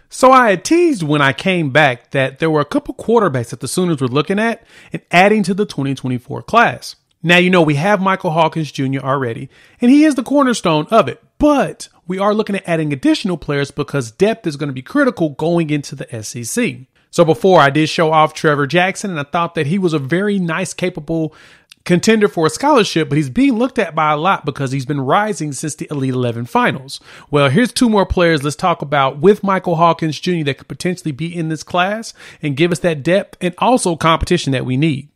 So I had teased when I came back that there were a couple quarterbacks that the Sooners were looking at and adding to the 2024 class. Now, we have Michael Hawkins Jr. already, and he is the cornerstone of it, but we are looking at adding additional players because depth is going to be critical going into the SEC. So before, I did show off Trevor Jackson, and I thought that he was a very nice, capable contender for a scholarship, but he's being looked at by a lot because he's been rising since the Elite 11 finals. Well, here's two more players let's talk about with Michael Hawkins Jr. that could potentially be in this class and give us that depth and also competition that we need.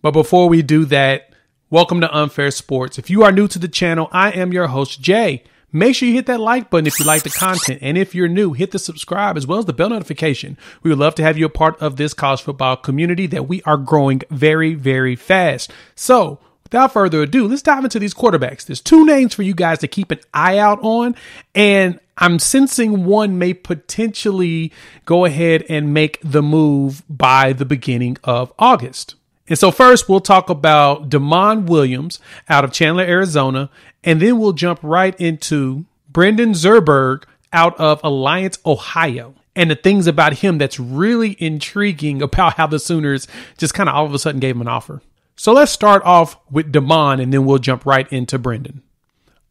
But before we do that, welcome to Unfair Sports. If you are new to the channel, I am your host, Jay. Make sure you hit that like button if you like the content. And if you're new, hit the subscribe as well as the bell notification. We would love to have you a part of this college football community that we are growing very, very fast. So without further ado, let's dive into these quarterbacks. There's two names for you guys to keep an eye out on. And I'm sensing one may potentially go ahead and make the move by the beginning of August. And so first, we'll talk about Damon Williams out of Chandler, Arizona, and then we'll jump right into Brendan Zurbrugg out of Alliance, Ohio, and the things about him that's really intriguing about how the Sooners just kind of all of a sudden gave him an offer. So let's start off with Damon, and then we'll jump right into Brendan.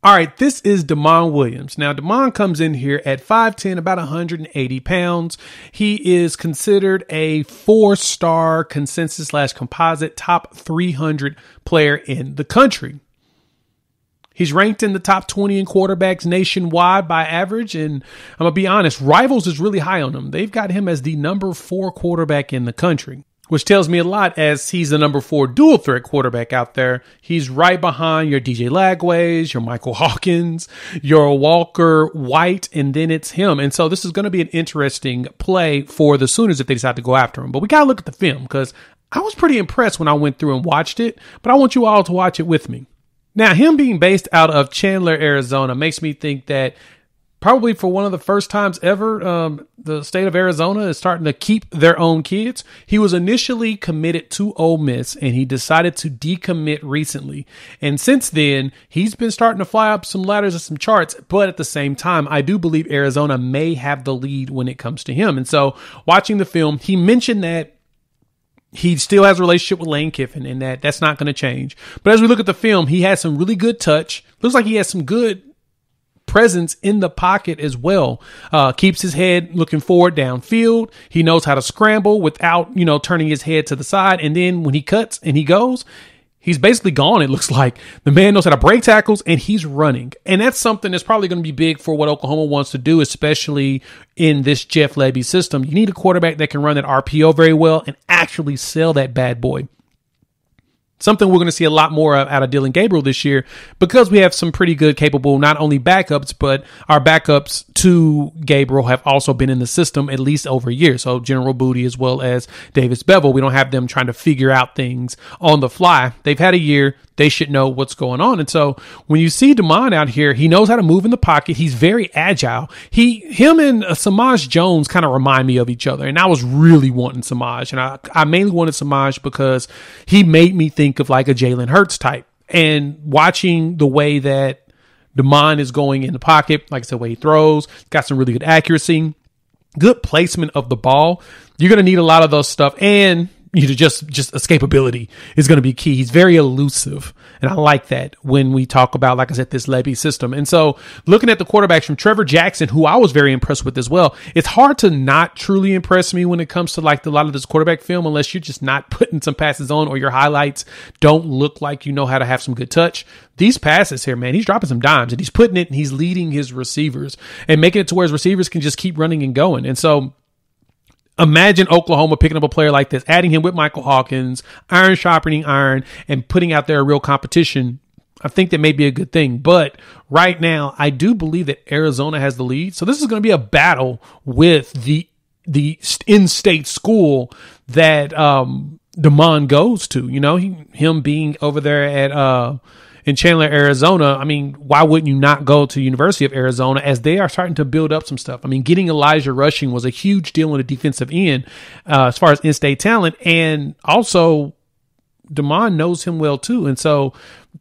All right, this is Damon Williams. Now, Damon comes in here at 5'10", about 180 pounds. He is considered a 4-star consensus/composite top 300 player in the country. He's ranked in the top 20 in quarterbacks nationwide by average. And I'm going to be honest, Rivals is really high on him. They've got him as the number 4 quarterback in the country, which tells me a lot as he's the number 4 dual threat quarterback out there. He's right behind your DJ Lagways, your Michael Hawkins, your Walker White, and then it's him. And so this is going to be an interesting play for the Sooners if they decide to go after him. But we got to look at the film because I was pretty impressed when I went through and watched it, but I want you all to watch it with me. Now, him being based out of Chandler, Arizona makes me think that probably for one of the first times ever, the state of Arizona is starting to keep their own kids. He was initially committed to Ole Miss, and he decided to decommit recently. And since then, he's been starting to fly up some ladders and some charts. But at the same time, I do believe Arizona may have the lead when it comes to him. And so watching the film, he mentioned that he still has a relationship with Lane Kiffin and that's not going to change. But as we look at the film, he has some really good touch. Looks like he has some good presence in the pocket as well. Keeps his head looking forward downfield. He knows how to scramble without, turning his head to the side. And then when he cuts and he goes, he's basically gone. It looks like the man knows how to break tackles and he's running. And that's something that's probably going to be big for what Oklahoma wants to do, especially in this Jeff Lebby system. You need a quarterback that can run that RPO very well and actually sell that bad boy. Something we're going to see a lot more of out of Dylan Gabriel this year because we have some pretty good, capable, not only backups, but our backups to Gabriel have also been in the system at least over a year. So General Booty as well as Davis Bevel, we don't have them trying to figure out things on the fly. They've had a year. They should know what's going on. And so when you see Damon out here, he knows how to move in the pocket. He's very agile. Him and Samaj Jones kind of remind me of each other. And I was really wanting Samaj. And I mainly wanted Samaj because he made me think of like a Jalen Hurts type. And watching the way that Damon is going in the pocket, like I said, the way he throws, got some really good accuracy, good placement of the ball. You're going to need a lot of those stuff. And just escapability is going to be key. He's very elusive. And I like that when we talk about, like I said, this Lebby system. And so looking at the quarterbacks from Trevor Jackson, who I was very impressed with as well, it's hard to not truly impress me when it comes to like a lot of this quarterback film, unless you're just not putting some passes on or your highlights don't look like you know how to have some good touch. These passes here, man, he's dropping some dimes and he's putting it and he's leading his receivers and making it to where his receivers can just keep running and going. And so imagine Oklahoma picking up a player like this, adding him with Michael Hawkins, iron sharpening iron, and putting out there a real competition. I think that may be a good thing. But right now, I do believe that Arizona has the lead. So this is going to be a battle with the in-state school that Damon goes to. Him being over there at in Chandler, Arizona. I mean, why wouldn't you not go to University of Arizona as they are starting to build up some stuff? I mean, getting Elijah Rushing was a huge deal on the defensive end as far as in-state talent. And also Demond knows him well too. And so,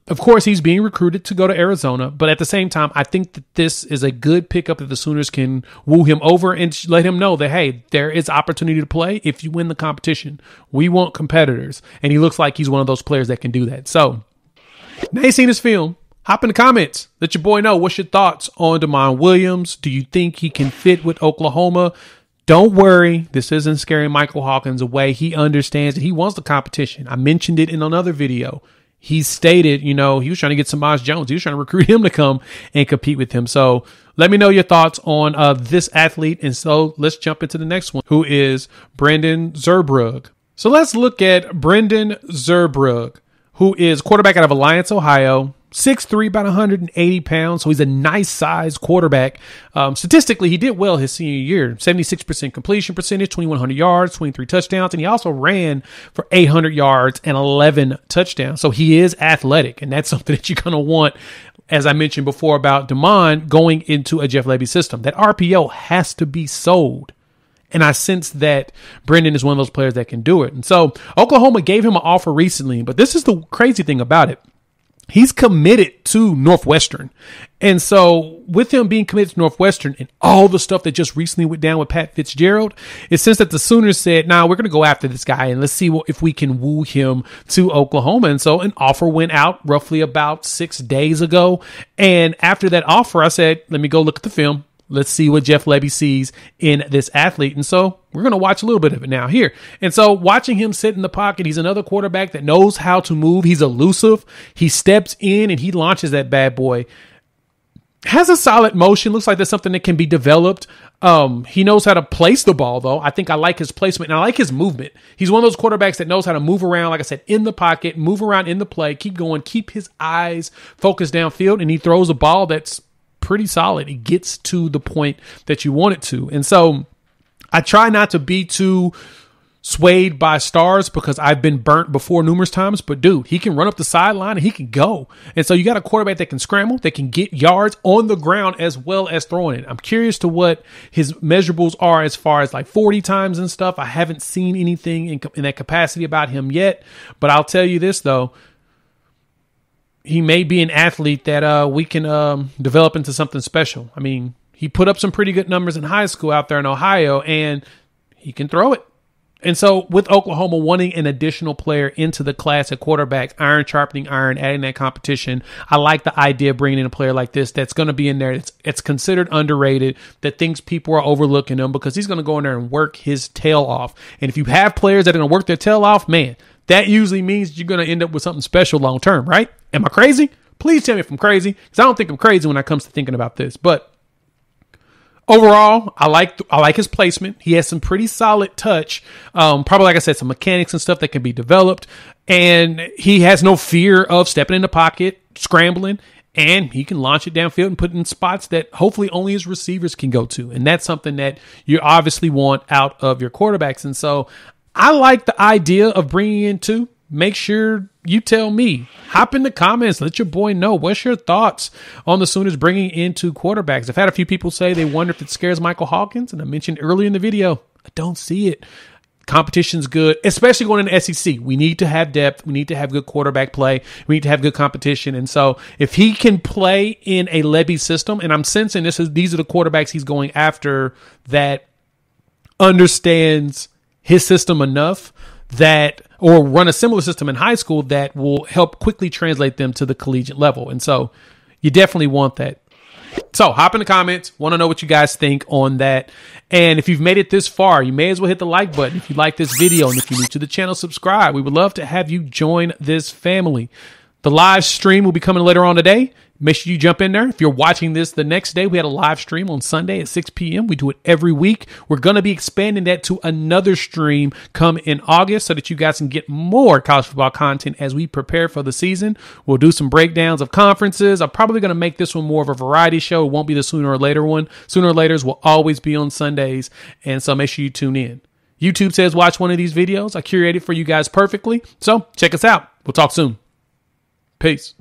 of course, he's being recruited to go to Arizona. But at the same time, I think that this is a good pickup that the Sooners can woo him over and let him know that, hey, there is opportunity to play if you win the competition. We want competitors. And he looks like he's one of those players that can do that. So now you've seen his film. Hop in the comments. Let your boy know what's your thoughts on Damon Williams. Do you think he can fit with Oklahoma? Don't worry. This isn't scaring Michael Hawkins away. He understands that he wants the competition. I mentioned it in another video. He stated, he was trying to get Samaj Jones. He was trying to recruit him to come and compete with him. So let me know your thoughts on this athlete. And so let's jump into the next one, who is Brendan Zurbrugg. So let's look at Brendan Zurbrugg, who is quarterback out of Alliance, Ohio. 6'3", about 180 pounds. So he's a nice size quarterback. Statistically, he did well his senior year. 76% completion percentage, 2,100 yards, 23 touchdowns. And he also ran for 800 yards and 11 touchdowns. So he is athletic. And that's something that you're going to want, as I mentioned before about Demond, going into a Jeff Lebby system. That RPO has to be sold. And I sense that Brendan is one of those players that can do it. And so Oklahoma gave him an offer recently. But this is the crazy thing about it. He's committed to Northwestern. And so with him being committed to Northwestern and all the stuff that just recently went down with Pat Fitzgerald, it seems that the Sooners said, we're going to go after this guy and let's see if we can woo him to Oklahoma. And so an offer went out roughly about 6 days ago. And after that offer, I said, let me go look at the film. Let's see what Jeff Lebby sees in this athlete. And so we're going to watch a little bit of it now here. And so watching him sit in the pocket, he's another quarterback that knows how to move. He's elusive. He steps in and he launches that bad boy. Has a solid motion. Looks like there's something that can be developed. He knows how to place the ball, though. I think I like his placement and I like his movement. He's one of those quarterbacks that knows how to move around, like I said, in the pocket, move around in the play, keep going, keep his eyes focused downfield, and he throws a ball that's pretty solid. It gets to the point that you want it to. And so I try not to be too swayed by stars because I've been burnt before numerous times, but dude, he can run up the sideline and he can go. And so you got a quarterback that can scramble, that can get yards on the ground as well as throwing it. I'm curious to what his measurables are as far as like 40 times and stuff. I haven't seen anything in that capacity about him yet, but I'll tell you this though. He may be an athlete that we can develop into something special. I mean, he put up some pretty good numbers in high school out there in Ohio, and he can throw it. And so with Oklahoma wanting an additional player into the class at quarterback, iron sharpening iron, adding that competition, I like the idea of bringing in a player like this that's going to be in there. It's considered underrated, that thinks people are overlooking him because he's going to go in there and work his tail off. And if you have players that are going to work their tail off, man, that usually means you're going to end up with something special long term, right? Am I crazy? Please tell me if I'm crazy, because I don't think I'm crazy when it comes to thinking about this. But overall, I like his placement. He has some pretty solid touch. Probably, like I said, some mechanics and stuff that can be developed. And he has no fear of stepping in the pocket, scrambling, and he can launch it downfield and put it in spots that hopefully only his receivers can go to. And that's something that you obviously want out of your quarterbacks. And so I like the idea of bringing in two. Make sure you tell me. Hop in the comments. Let your boy know. What's your thoughts on the Sooners bringing in two quarterbacks? I've had a few people say they wonder if it scares Michael Hawkins, and I mentioned earlier in the video, I don't see it. Competition's good, especially going in the SEC. We need to have depth. We need to have good quarterback play. We need to have good competition. And so if he can play in a Lebby system, and I'm sensing these are the quarterbacks he's going after that understands his system enough that, or run a similar system in high school that will help quickly translate them to the collegiate level. And so you definitely want that. So hop in the comments. Want to know what you guys think on that. And if you've made it this far, you may as well hit the like button. If you like this video, and if you're new to the channel, subscribe. We would love to have you join this family. The live stream will be coming later on today. Make sure you jump in there. If you're watching this the next day, we had a live stream on Sunday at 6 p.m. We do it every week. We're going to be expanding that to another stream come in August so that you guys can get more college football content as we prepare for the season. We'll do some breakdowns of conferences. I'm probably going to make this one more of a variety show. It won't be the sooner or later one. Sooner or later's will always be on Sundays. And so make sure you tune in. YouTube says watch one of these videos. I curated for you guys perfectly. So check us out. We'll talk soon. Peace.